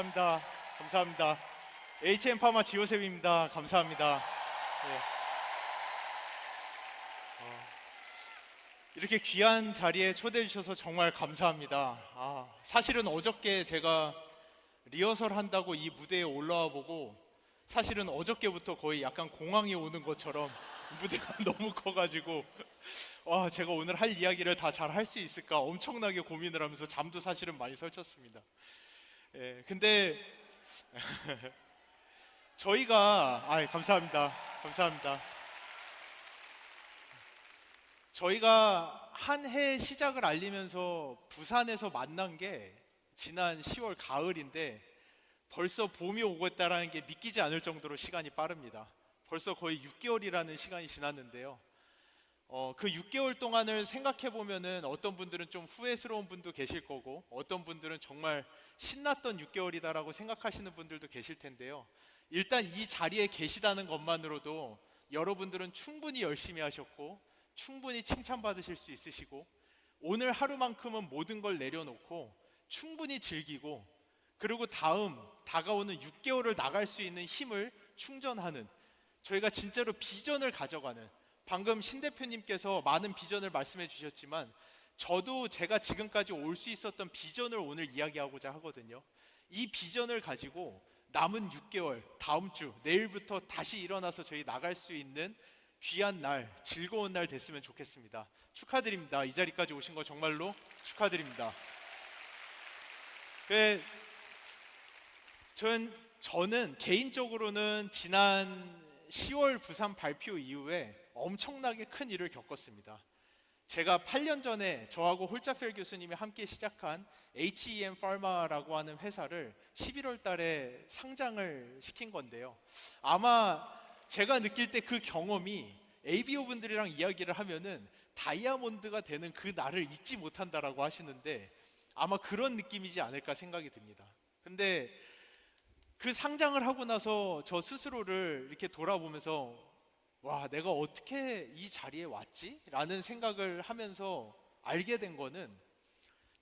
감사합니다. 감사합니다. HM파마 지호셉입니다. 감사합니다. 네. 이렇게 귀한 자리에 초대해 주셔서 정말 감사합니다. 사실은 어저께 제가 리허설 한다고 이 무대에 올라와 보고 사실은 어저께부터 거의 약간 공황이 오는 것처럼 무대가 너무 커가지고 제가 오늘 할 이야기를 다 잘 할 수 있을까 엄청나게 고민을 하면서 잠도 사실은 많이 설쳤습니다. 근데 저희가 감사합니다. 감사합니다. 저희가 한 해 시작을 알리면서 부산에서 만난 게 지난 10월 가을인데 벌써 봄이 오고 있다는 게 믿기지 않을 정도로 시간이 빠릅니다. 벌써 거의 6개월이라는 시간이 지났는데요. 그 6개월 동안을 생각해 보면은 어떤 분들은 좀 후회스러운 분도 계실 거고 어떤 분들은 정말 신났던 6개월이다라고 생각하시는 분들도 계실 텐데요. 일단 이 자리에 계시다는 것만으로도 여러분들은 충분히 열심히 하셨고 충분히 칭찬받으실 수 있으시고 오늘 하루만큼은 모든 걸 내려놓고 충분히 즐기고 그리고 다가오는 6개월을 나갈 수 있는 힘을 충전하는 저희가 진짜로 비전을 가져가는 방금 신 대표님께서 많은 비전을 말씀해 주셨지만 저도 제가 지금까지 올 수 있었던 비전을 오늘 이야기하고자 하거든요. 이 비전을 가지고 남은 6개월 다음 주 내일부터 다시 일어나서 저희 나갈 수 있는 귀한 날 즐거운 날 됐으면 좋겠습니다. 축하드립니다. 이 자리까지 오신 거 정말로 축하드립니다. 저는 개인적으로는 지난 10월 부산 발표 이후에 엄청나게 큰 일을 겪었습니다. 제가 8년 전에 저하고 홀자펠 교수님이 함께 시작한 HEM 파마라고 하는 회사를 11월 달에 상장을 시킨 건데요. 아마 제가 느낄 때 그 경험이 ABO 분들이랑 이야기를 하면은 다이아몬드가 되는 그 날을 잊지 못한다라고 하시는데 아마 그런 느낌이지 않을까 생각이 듭니다. 근데 그 상장을 하고 나서 저 스스로를 이렇게 돌아보면서 내가 어떻게 이 자리에 왔지? 라는 생각을 하면서 알게 된 거는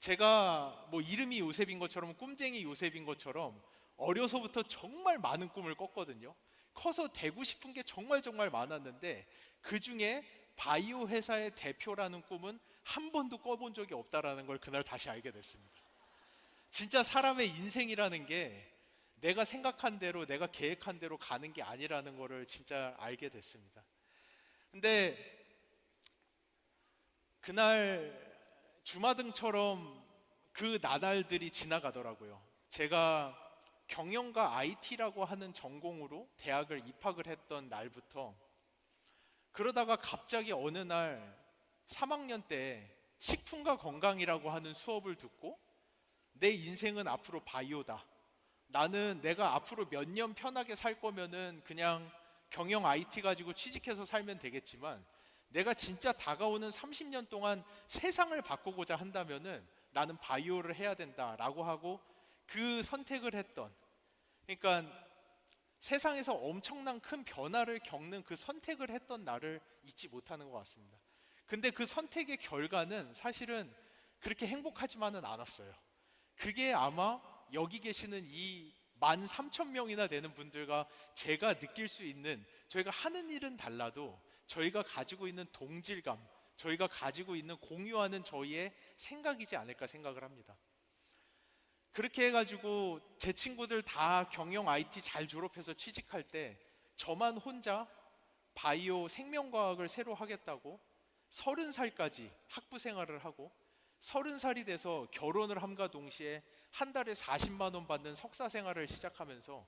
제가 뭐 이름이 요셉인 것처럼 꿈쟁이 요셉인 것처럼 어려서부터 정말 많은 꿈을 꿨거든요. 커서 되고 싶은 게 정말 많았는데 그 중에 바이오 회사의 대표라는 꿈은 한 번도 꿔본 적이 없다라는 걸 그날 다시 알게 됐습니다. 진짜 사람의 인생이라는 게 내가 생각한 대로 내가 계획한 대로 가는 게 아니라는 거를 진짜 알게 됐습니다. 근데 그날 주마등처럼 그 나날들이 지나가더라고요. 제가 경영과 IT라고 하는 전공으로 대학을 입학을 했던 날부터 그러다가 갑자기 어느 날 3학년 때 식품과 건강이라고 하는 수업을 듣고 내 인생은 앞으로 바이오다. 나는 내가 앞으로 몇 년 편하게 살 거면은 그냥 경영 IT 가지고 취직해서 살면 되겠지만 내가 진짜 다가오는 30년 동안 세상을 바꾸고자 한다면은 나는 바이오를 해야 된다라고 하고 그 선택을 했던 그러니까 세상에서 엄청난 큰 변화를 겪는 그 선택을 했던 날을 잊지 못하는 것 같습니다. 근데 그 선택의 결과는 사실은 그렇게 행복하지만은 않았어요. 그게 아마 여기 계시는 이 13,000명이나 되는 분들과 제가 느낄 수 있는 저희가 하는 일은 달라도 저희가 가지고 있는 동질감, 저희가 가지고 있는 공유하는 저희의 생각이지 않을까 생각을 합니다. 그렇게 해가지고 제 친구들 다 경영 IT 잘 졸업해서 취직할 때 저만 혼자 바이오 생명과학을 새로 하겠다고 30살까지 학부 생활을 하고 30살이 돼서 결혼을 함과 동시에 한 달에 40만 원 받는 석사 생활을 시작하면서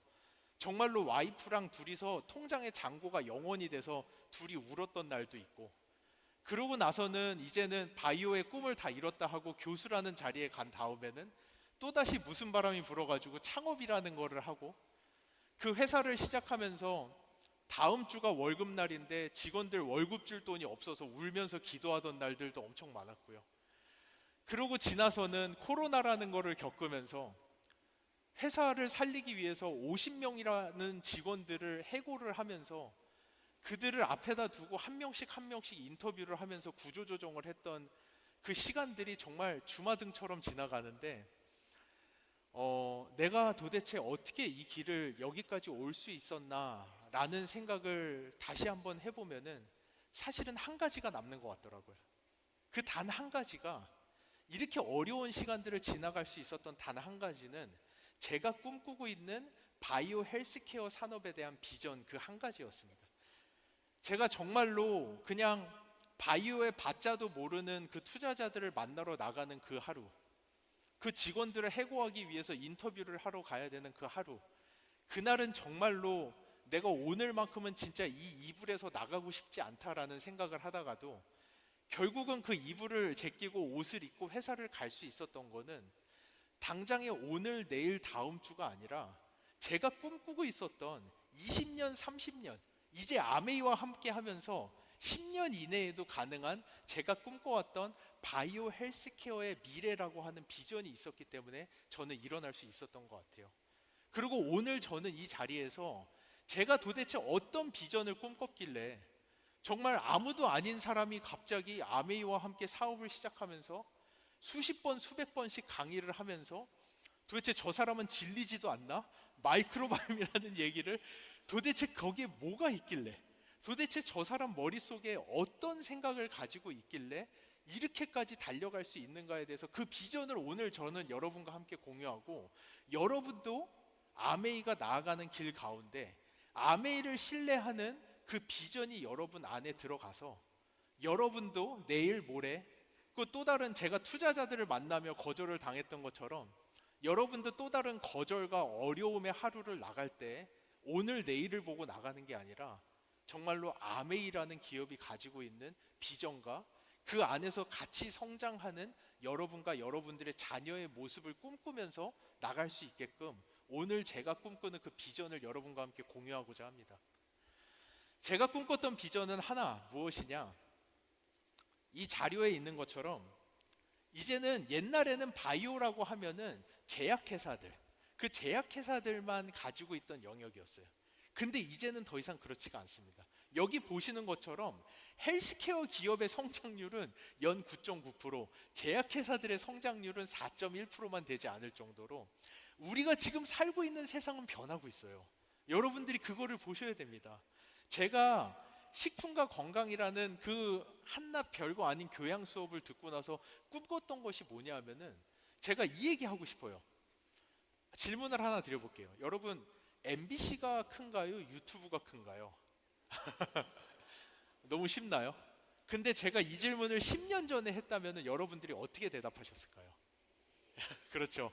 정말로 와이프랑 둘이서 통장에 잔고가 0원이 돼서 둘이 울었던 날도 있고 그러고 나서는 이제는 바이오의 꿈을 다 이뤘다 하고 교수라는 자리에 간 다음에는 또다시 무슨 바람이 불어가지고 창업이라는 거를 하고 그 회사를 시작하면서 다음 주가 월급날인데 직원들 월급 줄 돈이 없어서 울면서 기도하던 날들도 엄청 많았고요. 그러고 지나서는 코로나라는 거를 겪으면서 회사를 살리기 위해서 50명이라는 직원들을 해고를 하면서 그들을 앞에다 두고 한 명씩 한 명씩 인터뷰를 하면서 구조조정을 했던 그 시간들이 정말 주마등처럼 지나가는데 내가 도대체 어떻게 이 길을 여기까지 올 수 있었나라는 생각을 다시 한번 해보면은 사실은 한 가지가 남는 것 같더라고요. 그 단 한 가지가, 이렇게 어려운 시간들을 지나갈 수 있었던 단 한 가지는 제가 꿈꾸고 있는 바이오 헬스케어 산업에 대한 비전 그 한 가지였습니다. 제가 정말로 그냥 바이오의 바자도 모르는 그 투자자들을 만나러 나가는 그 하루, 그 직원들을 해고하기 위해서 인터뷰를 하러 가야 되는 그 하루, 그날은 정말로 내가 오늘만큼은 진짜 이 이불에서 나가고 싶지 않다라는 생각을 하다가도 결국은 그 이불을 제끼고 옷을 입고 회사를 갈 수 있었던 거는 당장의 오늘, 내일, 다음 주가 아니라 제가 꿈꾸고 있었던 20년, 30년, 이제 아메이와 함께 하면서 10년 이내에도 가능한 제가 꿈꿔왔던 바이오 헬스케어의 미래라고 하는 비전이 있었기 때문에 저는 일어날 수 있었던 것 같아요. 그리고 오늘 저는 이 자리에서 제가 도대체 어떤 비전을 꿈꿨길래 정말 아무도 아닌 사람이 갑자기 아메이와 함께 사업을 시작하면서 수십 번, 수백 번씩 강의를 하면서 도대체 저 사람은 질리지도 않나? 마이크로바이옴이라는 얘기를 도대체 거기에 뭐가 있길래, 도대체 저 사람 머릿속에 어떤 생각을 가지고 있길래 이렇게까지 달려갈 수 있는가에 대해서 그 비전을 오늘 저는 여러분과 함께 공유하고, 여러분도 아메이가 나아가는 길 가운데 아메이를 신뢰하는 그 비전이 여러분 안에 들어가서 여러분도 내일 모레 그 또 다른, 제가 투자자들을 만나며 거절을 당했던 것처럼 여러분도 또 다른 거절과 어려움의 하루를 나갈 때 오늘 내일을 보고 나가는 게 아니라 정말로 아메이라는 기업이 가지고 있는 비전과 그 안에서 같이 성장하는 여러분과 여러분들의 자녀의 모습을 꿈꾸면서 나갈 수 있게끔 오늘 제가 꿈꾸는 그 비전을 여러분과 함께 공유하고자 합니다. 제가 꿈꿨던 비전은 하나, 무엇이냐? 이 자료에 있는 것처럼 이제는, 옛날에는 바이오라고 하면은 제약회사들, 그 제약회사들만 가지고 있던 영역이었어요. 근데 이제는 더 이상 그렇지가 않습니다. 여기 보시는 것처럼 헬스케어 기업의 성장률은 연 9.9%, 제약회사들의 성장률은 4.1%만 되지 않을 정도로 우리가 지금 살고 있는 세상은 변하고 있어요. 여러분들이 그거를 보셔야 됩니다. 제가 식품과 건강이라는 그 한낱 별거 아닌 교양 수업을 듣고 나서 꿈꿨던 것이 뭐냐 하면은, 제가 이 얘기 하고 싶어요. 질문을 하나 드려볼게요. 여러분, MBC가 큰가요? 유튜브가 큰가요? 너무 쉽나요? 근데 제가 이 질문을 10년 전에 했다면 여러분들이 어떻게 대답하셨을까요? 그렇죠.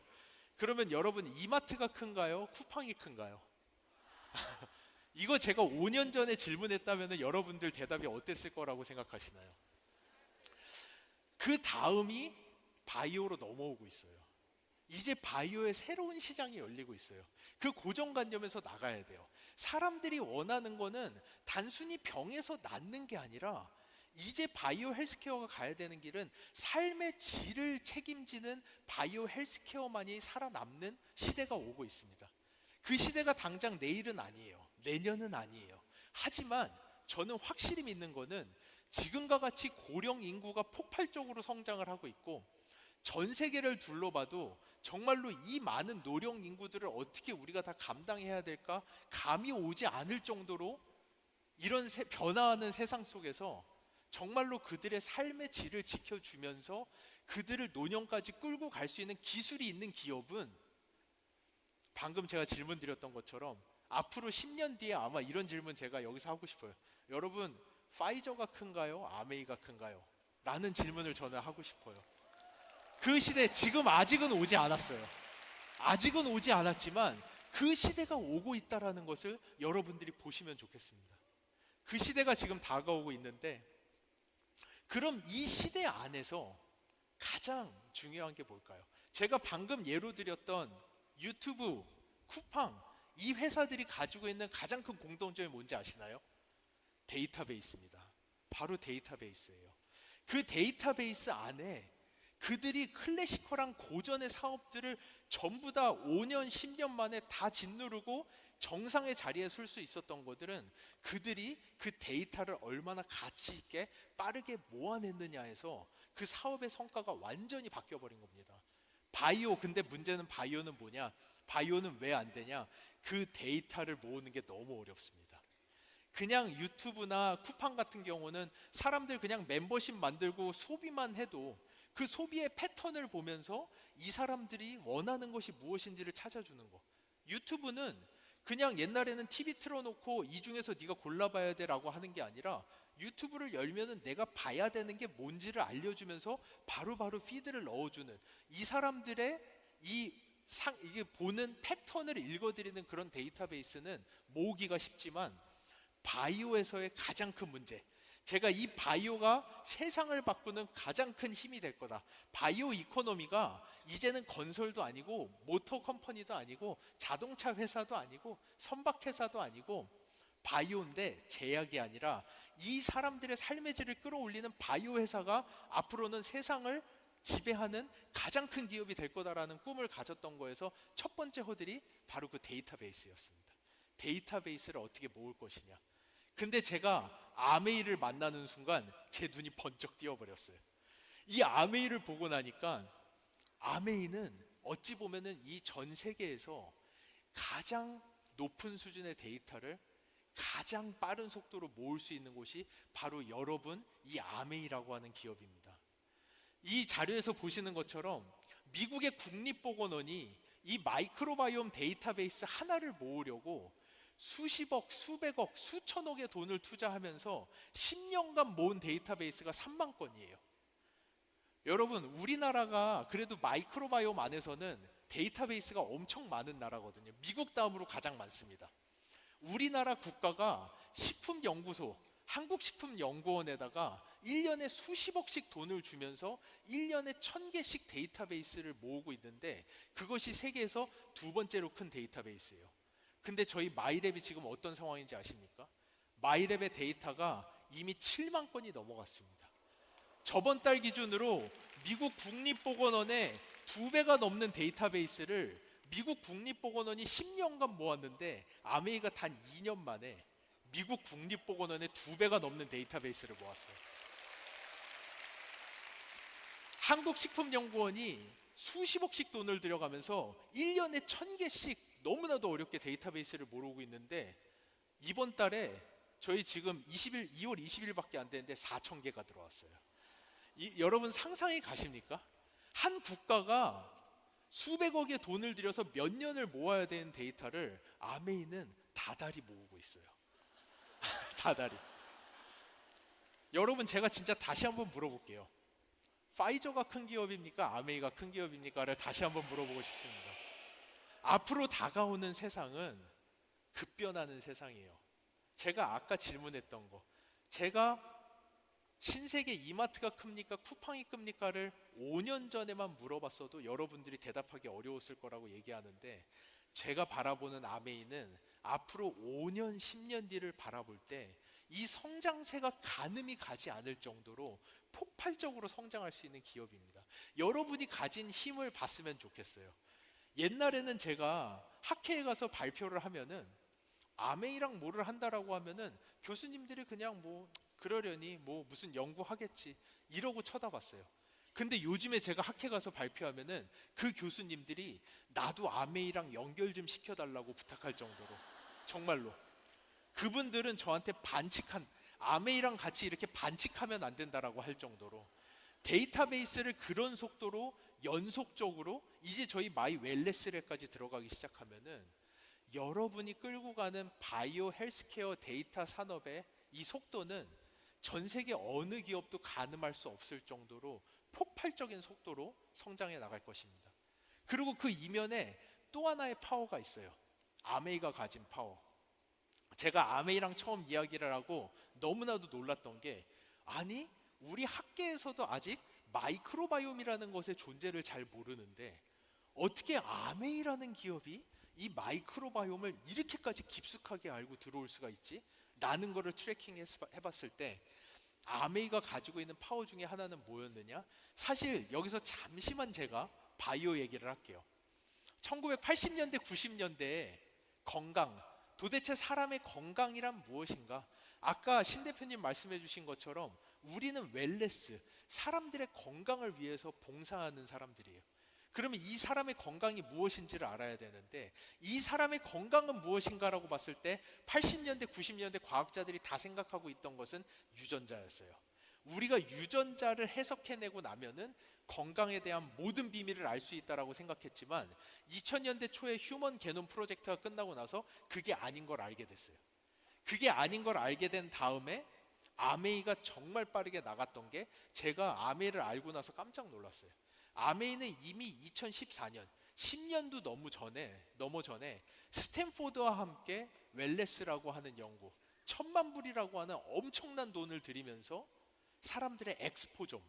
그러면 여러분, 이마트가 큰가요? 쿠팡이 큰가요? 이거 제가 5년 전에 질문했다면 여러분들 대답이 어땠을 거라고 생각하시나요? 그 다음이 바이오로 넘어오고 있어요. 이제 바이오의 새로운 시장이 열리고 있어요. 그 고정관념에서 나가야 돼요. 사람들이 원하는 거는 단순히 병에서 낫는 게 아니라 이제 바이오 헬스케어가 가야 되는 길은 삶의 질을 책임지는 바이오 헬스케어만이 살아남는 시대가 오고 있습니다. 그 시대가 당장 내일은 아니에요. 내년은 아니에요. 하지만 저는 확실히 믿는 거는 지금과 같이 고령 인구가 폭발적으로 성장을 하고 있고, 전 세계를 둘러봐도 정말로 이 많은 노령 인구들을 어떻게 우리가 다 감당해야 될까 감이 오지 않을 정도로 이런 변화하는 세상 속에서 정말로 그들의 삶의 질을 지켜주면서 그들을 노년까지 끌고 갈 수 있는 기술이 있는 기업은, 방금 제가 질문 드렸던 것처럼 앞으로 10년 뒤에 아마 이런 질문 제가 여기서 하고 싶어요. 여러분, 파이저가 큰가요? 아메이가 큰가요? 라는 질문을 저는 하고 싶어요. 그 시대, 지금 아직은 오지 않았어요. 아직은 오지 않았지만 그 시대가 오고 있다는 것을 여러분들이 보시면 좋겠습니다. 그 시대가 지금 다가오고 있는데, 그럼 이 시대 안에서 가장 중요한 게 뭘까요? 제가 방금 예로 드렸던 유튜브, 쿠팡, 이 회사들이 가지고 있는 가장 큰 공통점이 뭔지 아시나요? 데이터베이스입니다. 바로 데이터베이스예요. 그 데이터베이스 안에 그들이 클래시컬한 고전의 사업들을 전부 다 5년, 10년 만에 다 짓누르고 정상의 자리에 설 수 있었던 것들은 그들이 그 데이터를 얼마나 가치 있게 빠르게 모아냈느냐에서 그 사업의 성과가 완전히 바뀌어버린 겁니다. 바이오, 근데 문제는 바이오는 뭐냐? 바이오는 왜 안 되냐? 그 데이터를 모으는 게 너무 어렵습니다. 그냥 유튜브나 쿠팡 같은 경우는 사람들 그냥 멤버십 만들고 소비만 해도 그 소비의 패턴을 보면서 이 사람들이 원하는 것이 무엇인지를 찾아주는 거. 유튜브는 그냥 옛날에는 TV 틀어놓고 이 중에서 네가 골라봐야 돼라고 하는 게 아니라 유튜브를 열면은 내가 봐야 되는 게 뭔지를 알려주면서 바로바로 피드를 넣어주는, 이 사람들의 이게 보는 패턴을 읽어드리는 그런 데이터베이스는 모으기가 쉽지만, 바이오에서의 가장 큰 문제, 제가 이 바이오가 세상을 바꾸는 가장 큰 힘이 될 거다. 바이오 이코노미가 이제는 건설도 아니고 모터 컴퍼니도 아니고 자동차 회사도 아니고 선박 회사도 아니고 바이오인데, 제약이 아니라 이 사람들의 삶의 질을 끌어올리는 바이오 회사가 앞으로는 세상을 지배하는 가장 큰 기업이 될 거다라는 꿈을 가졌던 거에서 첫 번째 허들이 바로 그 데이터베이스였습니다. 데이터베이스를 어떻게 모을 것이냐. 근데 제가 아메이를 만나는 순간 제 눈이 번쩍 띄어버렸어요. 이 아메이를 보고 나니까, 아메이는 어찌 보면은 이 전 세계에서 가장 높은 수준의 데이터를 가장 빠른 속도로 모을 수 있는 곳이 바로 여러분, 이 아메이라고 하는 기업입니다. 이 자료에서 보시는 것처럼 미국의 국립보건원이 이 마이크로바이옴 데이터베이스 하나를 모으려고 수십억, 수백억, 수천억의 돈을 투자하면서 10년간 모은 데이터베이스가 3만 건이에요. 여러분, 우리나라가 그래도 마이크로바이옴 안에서는 데이터베이스가 엄청 많은 나라거든요. 미국 다음으로 가장 많습니다. 우리나라 국가가 식품연구소, 한국식품연구원에다가 1년에 수십억씩 돈을 주면서 1년에 1000개씩 데이터베이스를 모으고 있는데, 그것이 세계에서 두 번째로 큰 데이터베이스예요. 근데 저희 마이랩이 지금 어떤 상황인지 아십니까? 마이랩의 데이터가 이미 7만 건이 넘어갔습니다. 저번 달 기준으로 미국 국립보건원의 2배가 넘는 데이터베이스를 미국 국립보건원이 10년간 모았는데, 아메이가 단 2년 만에 미국 국립보건원의 2배가 넘는 데이터베이스를 모았어요. 한국식품연구원이 수십억씩 돈을 들여가면서 1년에 1000개씩 너무나도 어렵게 데이터베이스를 모으고 있는데, 이번 달에 저희 지금 2월 20일밖에 안 되는데 4000개가 들어왔어요. 여러분 상상이 가십니까? 한 국가가 수백억의 돈을 들여서 몇 년을 모아야 되는 데이터를 아메이는 다달이 모으고 있어요. 다달이. 여러분, 제가 진짜 다시 한번 물어볼게요. 파이저가 큰 기업입니까? 아메이가 큰 기업입니까?를 다시 한번 물어보고 싶습니다. 앞으로 다가오는 세상은 급변하는 세상이에요. 제가 아까 질문했던 거, 제가 신세계 이마트가 큽니까? 쿠팡이 큽니까?를 5년 전에만 물어봤어도 여러분들이 대답하기 어려웠을 거라고 얘기하는데, 제가 바라보는 아메이는 앞으로 5년, 10년 뒤를 바라볼 때 이 성장세가 가늠이 가지 않을 정도로 폭발적으로 성장할 수 있는 기업입니다. 여러분이 가진 힘을 봤으면 좋겠어요. 옛날에는 제가 학회에 가서 발표를 하면은 아메이랑 뭐를 한다라고 하면은 교수님들이 그냥 뭐 그러려니 뭐 무슨 연구하겠지 이러고 쳐다봤어요. 근데 요즘에 제가 학회 가서 발표하면은 그 교수님들이 나도 아메이랑 연결 좀 시켜달라고 부탁할 정도로, 정말로 그분들은 저한테 아메이랑 같이 이렇게 반칙하면 안 된다라고 할 정도로 데이터베이스를 그런 속도로 연속적으로, 이제 저희 마이 웰네스랩까지 들어가기 시작하면은 여러분이 끌고 가는 바이오 헬스케어 데이터 산업의 이 속도는 전 세계 어느 기업도 가늠할 수 없을 정도로 폭발적인 속도로 성장해 나갈 것입니다. 그리고 그 이면에 또 하나의 파워가 있어요. 아메이가 가진 파워. 제가 아메이랑 처음 이야기를 하고 너무나도 놀랐던 게, 아니 우리 학계에서도 아직 마이크로바이옴이라는 것의 존재를 잘 모르는데 어떻게 아메이라는 기업이 이 마이크로바이옴을 이렇게까지 깊숙하게 알고 들어올 수가 있지? 라는 거를 트래킹 해봤을 때 아메이가 가지고 있는 파워 중에 하나는 뭐였느냐? 사실 여기서 잠시만 제가 바이오 얘기를 할게요. 1980년대, 90년대에 건강, 도대체 사람의 건강이란 무엇인가? 아까 신 대표님 말씀해 주신 것처럼 우리는 웰네스, 사람들의 건강을 위해서 봉사하는 사람들이에요. 그러면 이 사람의 건강이 무엇인지를 알아야 되는데, 이 사람의 건강은 무엇인가라고 봤을 때 80년대, 90년대 과학자들이 다 생각하고 있던 것은 유전자였어요. 우리가 유전자를 해석해내고 나면은 건강에 대한 모든 비밀을 알 수 있다라고 생각했지만 2000년대 초에 휴먼 게놈 프로젝트가 끝나고 나서 그게 아닌 걸 알게 됐어요. 그게 아닌 걸 알게 된 다음에 아메이가 정말 빠르게 나갔던 게, 제가 아메이를 알고 나서 깜짝 놀랐어요. 아메이는 이미 2014년, 10년도 넘어 전에 스탠포드와 함께 웰레스라고 하는 연구, 1000만 불이라고 하는 엄청난 돈을 들이면서 사람들의 엑스포좀,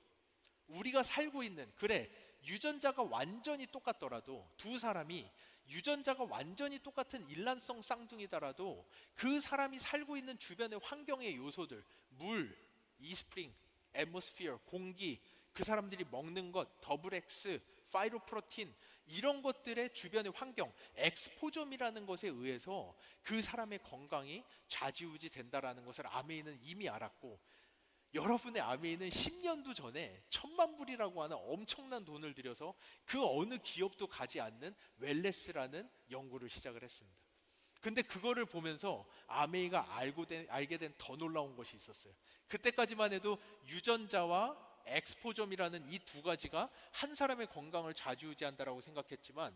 우리가 살고 있는, 그래 유전자가 완전히 똑같더라도, 두 사람이 유전자가 완전히 똑같은 일란성 쌍둥이더라도 그 사람이 살고 있는 주변의 환경의 요소들, 물, 이스프링, 애트모스피어, 공기, 그 사람들이 먹는 것, 더블 X, 파이로프로틴, 이런 것들의 주변의 환경, 엑스포점이라는 것에 의해서 그 사람의 건강이 좌지우지 된다라는 것을 아메이는 이미 알았고, 여러분의 아메이는 10년도 전에 1000만 불이라고 하는 엄청난 돈을 들여서 그 어느 기업도 가지 않는 웰레스라는 연구를 시작을 했습니다. 근데 그거를 보면서 아메이가 알게 된 더 놀라운 것이 있었어요. 그때까지만 해도 유전자와 엑스포점이라는 이 두 가지가 한 사람의 건강을 좌지우지한다라고 생각했지만,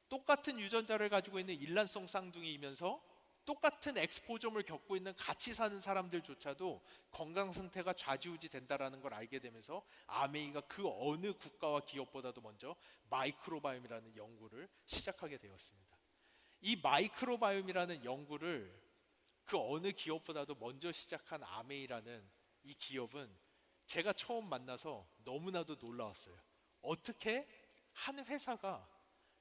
똑같은 유전자를 가지고 있는 일란성 쌍둥이이면서 똑같은 엑스포점을 겪고 있는 같이 사는 사람들조차도 건강 상태가 좌지우지 된다라는 걸 알게 되면서 아메이가 그 어느 국가와 기업보다도 먼저 마이크로바이옴이라는 연구를 시작하게 되었습니다. 이 마이크로바이옴이라는 연구를 그 어느 기업보다도 먼저 시작한 아메이라는 이 기업은 제가 처음 만나서 너무나도 놀라웠어요. 어떻게 한 회사가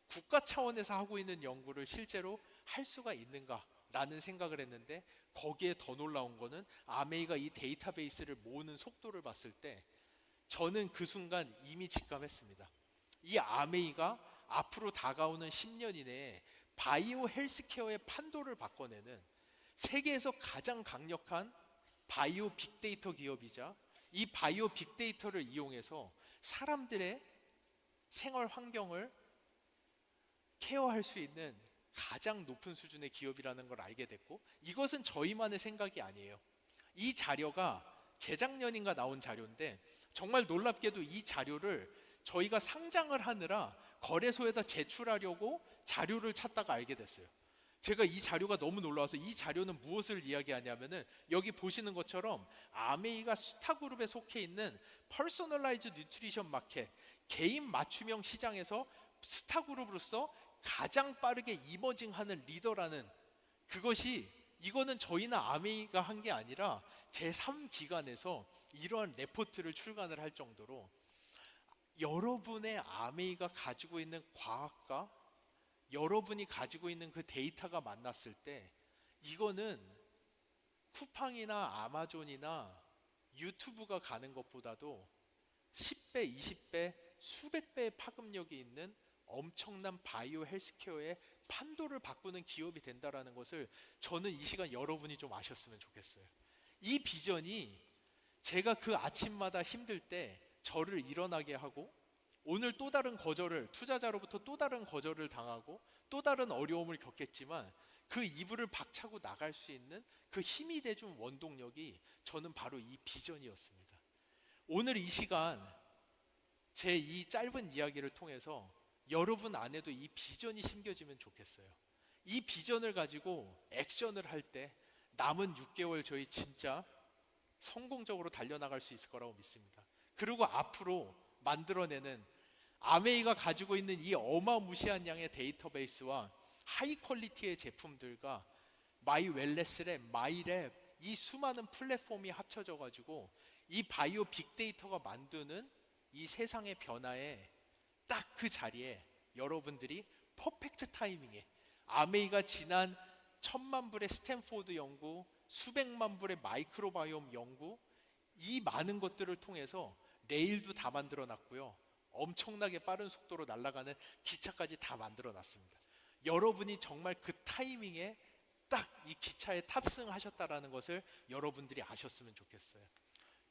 국가 차원에서 하고 있는 연구를 실제로 할 수가 있는가 라는 생각을 했는데, 거기에 더 놀라운 거는 아메이가 이 데이터베이스를 모으는 속도를 봤을 때 저는 그 순간 이미 직감했습니다. 이 아메이가 앞으로 다가오는 10년 이내에 바이오 헬스케어의 판도를 바꿔내는 세계에서 가장 강력한 바이오 빅데이터 기업이자, 이 바이오 빅데이터를 이용해서 사람들의 생활 환경을 케어할 수 있는 가장 높은 수준의 기업이라는 걸 알게 됐고, 이것은 저희만의 생각이 아니에요. 이 자료가 재작년인가 나온 자료인데, 정말 놀랍게도 이 자료를 저희가 상장을 하느라 거래소에다 제출하려고 자료를 찾다가 알게 됐어요. 제가 이 자료가 너무 놀라워서, 이 자료는 무엇을 이야기하냐면은 여기 보시는 것처럼 아메이가 스타그룹에 속해 있는 퍼스널라이즈 뉴트리션 마켓, 개인 맞춤형 시장에서 스타그룹으로서 가장 빠르게 이머징하는 리더라는, 그것이, 이거는 저희나 아메이가 한 게 아니라 제3기관에서 이러한 레포트를 출간을 할 정도로, 여러분의 아메이가 가지고 있는 과학과 여러분이 가지고 있는 그 데이터가 만났을 때, 이거는 쿠팡이나 아마존이나 유튜브가 가는 것보다도 10배, 20배, 수백 배의 파급력이 있는 엄청난 바이오 헬스케어의 판도를 바꾸는 기업이 된다라는 것을 저는 이 시간 여러분이 좀 아셨으면 좋겠어요. 이 비전이 제가 그 아침마다 힘들 때 저를 일어나게 하고, 오늘 또 다른 거절을, 투자자로부터 또 다른 거절을 당하고 또 다른 어려움을 겪겠지만 그 이불을 박차고 나갈 수 있는 그 힘이 돼준 원동력이 저는 바로 이 비전이었습니다. 오늘 이 시간 제 이 짧은 이야기를 통해서 여러분 안에도 이 비전이 심겨지면 좋겠어요. 이 비전을 가지고 액션을 할 때 남은 6개월 저희 진짜 성공적으로 달려나갈 수 있을 거라고 믿습니다. 그리고 앞으로 만들어내는 아메이가 가지고 있는 이 어마무시한 양의 데이터베이스와 하이 퀄리티의 제품들과 마이 웰네스랩, 마이랩, 이 수많은 플랫폼이 합쳐져 가지고 이 바이오 빅데이터가 만드는 이 세상의 변화에 딱 그 자리에 여러분들이 퍼펙트 타이밍에 아메이가 지난 1000만 불의 스탠포드 연구, 수백만 불의 마이크로바이옴 연구, 이 많은 것들을 통해서 레일도 다 만들어 놨고요, 엄청나게 빠른 속도로 날아가는 기차까지 다 만들어 놨습니다. 여러분이 정말 그 타이밍에 딱 이 기차에 탑승하셨다라는 것을 여러분들이 아셨으면 좋겠어요.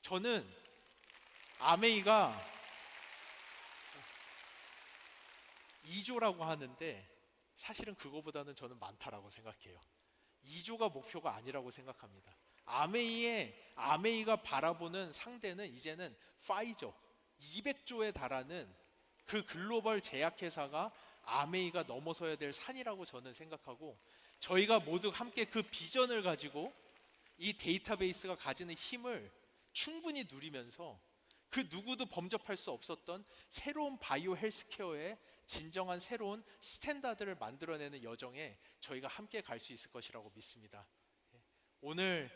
저는 아메이가 2조라고 하는데 사실은 그거보다는 저는 많다라고 생각해요. 2조가 목표가 아니라고 생각합니다. 아메이가 바라보는 상대는 이제는 파이저 200조에 달하는 그 글로벌 제약회사가 아메이가 넘어서야 될 산이라고 저는 생각하고, 저희가 모두 함께 그 비전을 가지고 이 데이터베이스가 가지는 힘을 충분히 누리면서 그 누구도 범접할 수 없었던 새로운 바이오 헬스케어의 진정한 새로운 스탠다드를 만들어내는 여정에 저희가 함께 갈 수 있을 것이라고 믿습니다. 오늘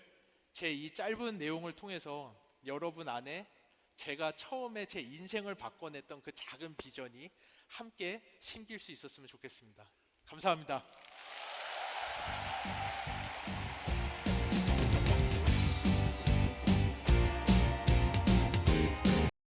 제 이 짧은 내용을 통해서 여러분 안에 제가 처음에 제 인생을 바꿔냈던 그 작은 비전이 함께 심길 수 있었으면 좋겠습니다. 감사합니다.